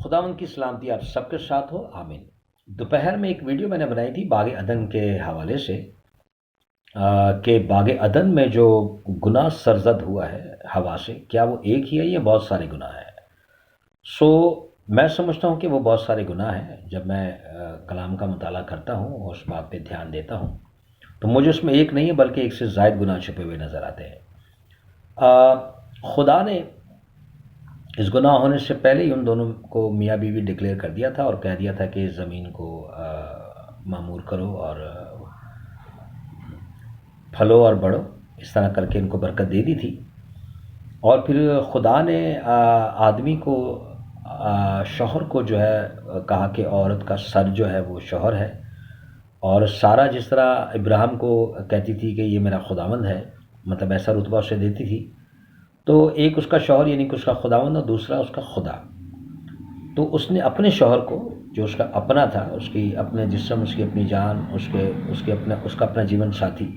खुदावंद की सलामती आप सबके साथ हो, आमीन। दोपहर में एक वीडियो मैंने बनाई थी बाग अदन के हवाले से कि बाग अदन में जो गुनाह सरजद हुआ है हवा से, क्या वो एक ही है या बहुत सारे गुनाह हैं। सो मैं समझता हूँ कि वो बहुत सारे गुनाह हैं। जब मैं कलाम का मुताला करता हूँ और उस बात पे ध्यान देता हूँ तो मुझे उसमें एक नहीं है बल्कि एक से ज़ायद गुनाह छुपे हुए नज़र आते हैं। खुदा ने इस गुनाह होने से पहले ही उन दोनों को मियाँ बीवी डिक्लेयर कर दिया था और कह दिया था कि ज़मीन को मामूर करो और फलो और बढ़ो, इस तरह करके इनको बरकत दे दी थी। और फिर खुदा ने आदमी को शौहर को जो है कहा कि औरत का सर जो है वो शौहर है। और सारा जिस तरह इब्राहिम को कहती थी कि ये मेरा खुदावंद है, मतलब ऐसा रुतबा उसे देती थी, तो एक उसका शौहर यानी कि उसका खुदावंद और दूसरा उसका खुदा। तो उसने अपने शौहर को जो उसका अपना था, उसकी अपने जिस्म, उसकी अपनी जान, उसका अपना जीवन साथी,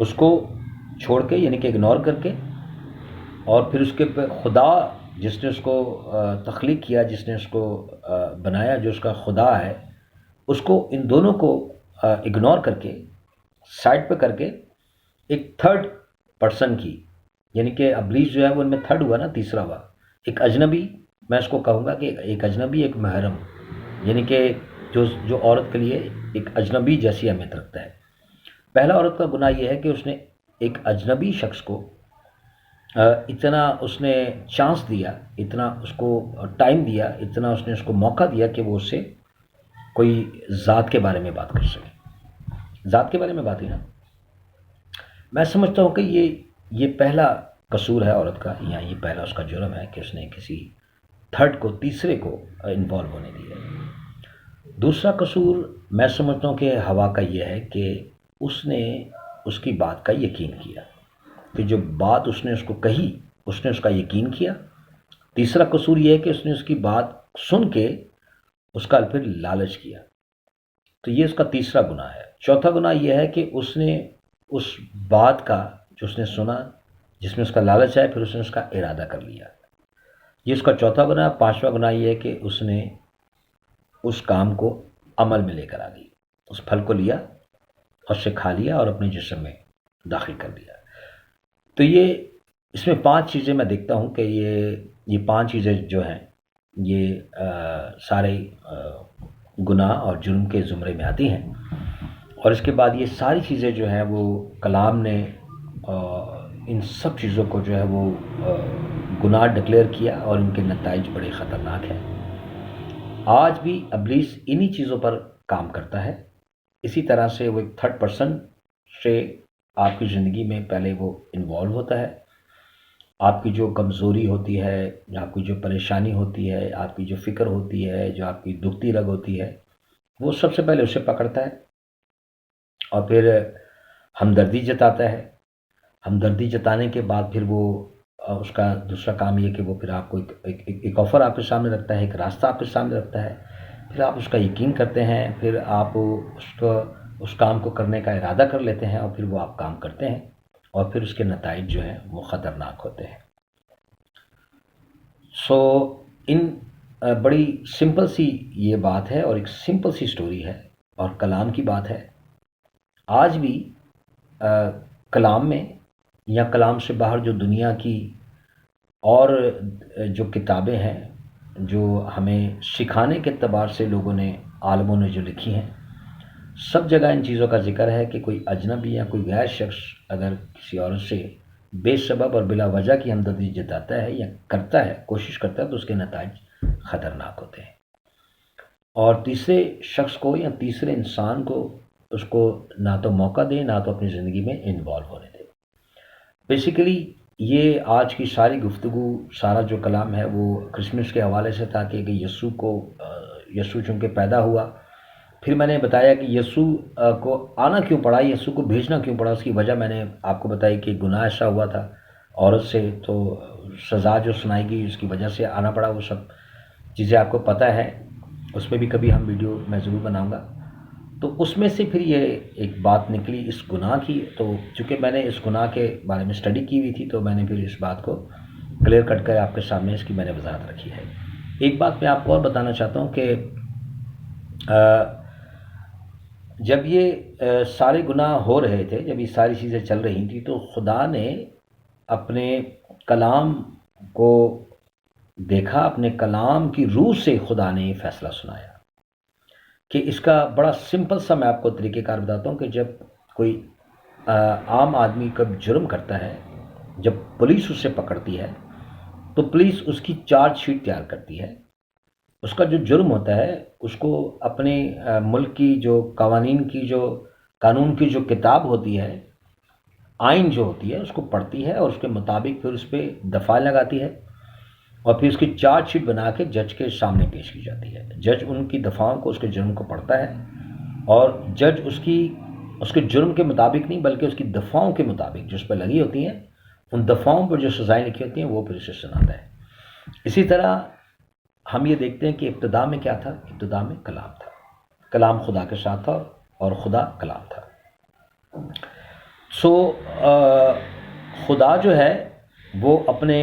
उसको छोड़ के यानी कि इग्नोर करके, और फिर उसके खुदा जिसने उसको तख्लीक किया, जिसने उसको बनाया, जो उसका खुदा है, उसको इन दोनों को इग्नोर करके साइड पे करके एक थर्ड पर्सन की, यानी कि इब्लीस जो है वो इनमें थर्ड हुआ ना, तीसरा हुआ, एक अजनबी। मैं इसको कहूँगा कि एक अजनबी, एक महरम, यानी कि जो जो औरत के लिए एक अजनबी जैसी अहमियत रखता है। पहला औरत का गुनाह यह है कि उसने एक अजनबी शख्स को इतना उसने चांस दिया, इतना उसको टाइम दिया, इतना उसने उसको मौका दिया कि वो उससे कोई ज़ात के बारे में बात कर सके। ज़ात के बारे में बात ही ना, मैं समझता हूँ कि ये पहला कसूर है औरत का, या ये पहला उसका जुर्म है कि उसने किसी थर्ड को, तीसरे को इन्वॉल्व होने दिया। दूसरा कसूर मैं समझता हूँ कि हवा का ये है कि उसने उसकी बात का यकीन किया, कि जो बात उसने उसको कही उसने उसका यकीन किया। तीसरा कसूर ये है कि उसने उसकी बात सुन के उसका फिर लालच किया, तो ये उसका तीसरा गुनाह है। चौथा गुनाह यह है कि उसने उस बात का जो उसने सुना, जिसमें उसका लालच है, फिर उसने उसका इरादा कर लिया, ये उसका चौथा गुनाह। पांचवा गुनाह यह है कि उसने उस काम को अमल में लेकर आ गई, उस फल को लिया और उससे खा लिया और अपने जिस्म में दाखिल कर दिया। तो ये इसमें पांच चीज़ें मैं देखता हूँ कि ये पांच चीज़ें जो हैं ये सारे गुनाह और जुर्म के ज़ुमरे में आती हैं। और इसके बाद ये सारी चीज़ें जो हैं वो कलाम ने इन सब चीज़ों को जो है वो गुनाह डिक्लेयर किया और इनके नताइज बड़े ख़तरनाक हैं। आज भी इब्लीस इन्हीं चीज़ों पर काम करता है। इसी तरह से वो एक थर्ड पर्सन से आपकी ज़िंदगी में पहले वो इन्वॉल्व होता है। आपकी जो कमज़ोरी होती है, आपकी जो परेशानी होती है, आपकी जो फ़िक्र होती है, जो आपकी दुखती रग होती है, वो सबसे पहले उसे पकड़ता है और फिर हमदर्दी जताता है। हमदर्दी जताने के बाद फिर वो उसका दूसरा काम ये कि वो फिर आपको एक ऑफ़र आपके सामने रखता है, एक रास्ता आपके सामने रखता है। फिर आप उसका यकीन करते हैं, फिर आप उस काम को करने का इरादा कर लेते हैं और फिर वो आप काम करते हैं और फिर उसके नताइज जो हैं वो ख़तरनाक होते हैं। सो इन बड़ी सिंपल सी ये बात है और एक सिंपल सी स्टोरी है और कलाम की बात है। आज भी कलाम में या कलाम से बाहर जो दुनिया की और जो किताबें हैं जो हमें सिखाने के एतबार से लोगों ने, आलमों ने जो लिखी हैं, सब जगह इन चीज़ों का जिक्र है कि कोई अजनबी या कोई गैर शख्स अगर किसी औरत से बेसबब और बिला वजह की हमदर्दी जताता है या करता है, कोशिश करता है, तो उसके नताइज ख़तरनाक होते हैं। और तीसरे शख्स को या तीसरे इंसान को उसको ना तो मौका दे, ना तो अपनी ज़िंदगी में इन्वॉल्व होने दे। बेसिकली ये आज की सारी गुफ्तगू, सारा जो कलाम है वो क्रिसमस के हवाले से था कि यीशु चूँकि पैदा हुआ। फिर मैंने बताया कि यीशु को आना क्यों पड़ा, यीशु को भेजना क्यों पड़ा, उसकी वजह मैंने आपको बताई कि गुनाह ऐसा हुआ था औरत से, तो सज़ा जो सुनाई गई उसकी वजह से आना पड़ा। वो सब चीज़ें आपको पता है, उस पर भी कभी हम वीडियो मैं ज़रूर बनाऊँगा। तो उसमें से फिर ये एक बात निकली इस गुनाह की। तो चूँकि मैंने इस गुनाह के बारे में स्टडी की हुई थी तो मैंने फिर इस बात को क्लियर कट कर आपके सामने इसकी मैंने वजाहत रखी है। ایک بات میں آپ کو اور بتانا چاہتا ہوں کہ جب یہ سارے گناہ ہو رہے تھے، جب یہ ساری چیزیں چل رہی تھیں، تو خدا نے اپنے کلام کو دیکھا، اپنے کلام کی روح سے خدا نے یہ فیصلہ سنایا کہ اس کا بڑا سمپل سا میں آپ کو طریقہ کار بتاتا ہوں کہ جب کوئی عام آدمی کب جرم کرتا ہے، جب پولیس اسے پکڑتی ہے تو پولیس اس کی چارج شیٹ تیار کرتی ہے. اس کا جو جرم ہوتا ہے اس کو اپنے ملک کی جو قانون کی جو کتاب ہوتی ہے، آئین جو ہوتی ہے، اس کو پڑھتی ہے اور اس کے مطابق پھر اس پہ دفعہ لگاتی ہے اور پھر اس کی چارج شیٹ بنا کے جج کے سامنے پیش کی جاتی ہے. جج ان کی دفعوں کو، اس کے جرم کو پڑھتا ہے اور جج اس کے جرم کے مطابق نہیں بلکہ اس کی دفعوں کے مطابق جو اس پہ لگی ہوتی ہیں، ان دفعوں پر جو سزائیں لکھی ہوتی ہیں وہ پھر اسے سناتا ہے. اسی طرح ہم یہ دیکھتے ہیں کہ ابتدا میں کیا تھا؟ ابتدا میں کلام تھا، کلام خدا کے ساتھ تھا اور خدا کلام تھا. سو خدا جو ہے وہ اپنے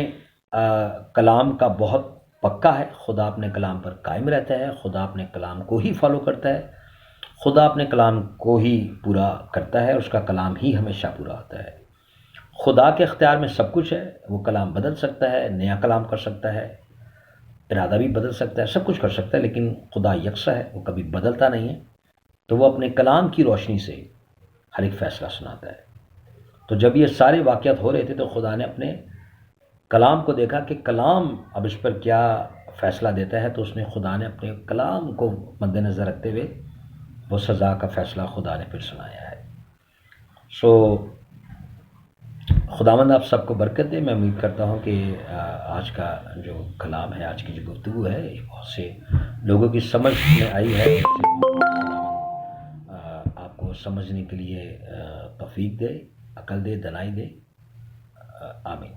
کلام کا بہت پکا ہے. خدا اپنے کلام پر قائم رہتا ہے، خدا اپنے کلام کو ہی فالو کرتا ہے، خدا اپنے کلام کو ہی پورا کرتا ہے، اس کا کلام ہی ہمیشہ پورا ہوتا ہے. خدا کے اختیار میں سب کچھ ہے. وہ کلام بدل سکتا ہے، نیا کلام کر سکتا ہے، ارادہ بھی بدل سکتا ہے، سب کچھ کر سکتا ہے، لیکن خدا یکساں ہے، وہ کبھی بدلتا نہیں ہے. تو وہ اپنے کلام کی روشنی سے ہر ایک فیصلہ سناتا ہے. تو جب یہ سارے واقعات ہو رہے تھے تو خدا نے اپنے کلام کو دیکھا کہ کلام اب اس پر کیا فیصلہ دیتا ہے، تو اس نے خدا نے اپنے کلام کو مد نظر رکھتے ہوئے وہ سزا کا فیصلہ خدا نے پھر سنایا ہے. سو خداوند آپ سب کو برکت دے. میں امید کرتا ہوں کہ آج کا جو کلام ہے، آج کی جو گفتگو ہے، یہ بہت سے لوگوں کی سمجھ میں آئی ہے. آپ کو سمجھنے کے لیے توفیق دے، عقل دے، دانائی دے. آمین.